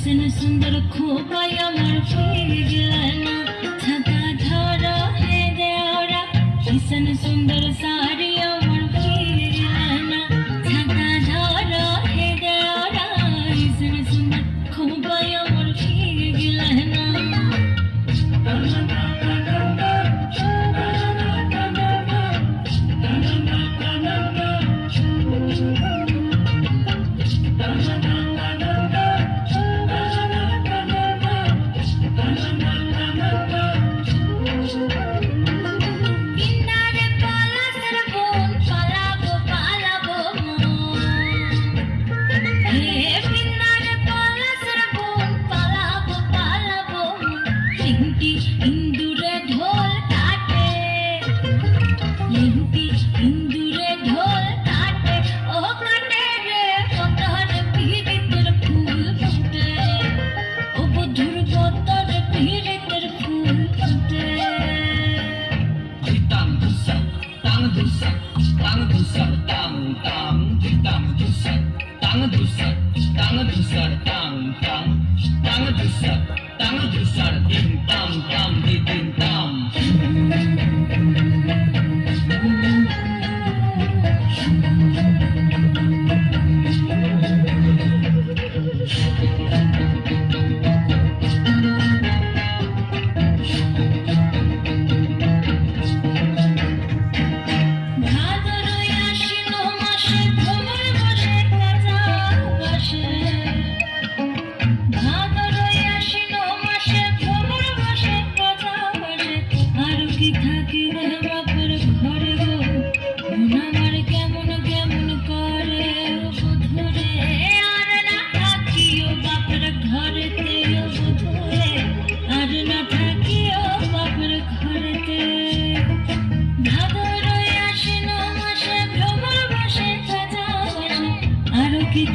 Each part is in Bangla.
किसन सुंदर खोपाई আমার ফিরে গেল না ছাতা ধরা হে দেওরা किसन सुंदर साड़ी আমার ফিরে গেল না ছাতা ধরা হে দেওরা किसन सुंदर खोपाई আমার ফিরে গেল না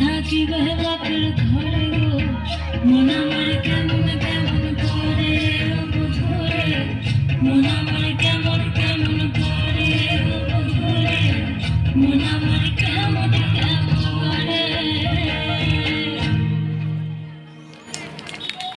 থাকি বাপের ঘরে গো মন আমার কেমন কেমন করে ও বুঝরে মন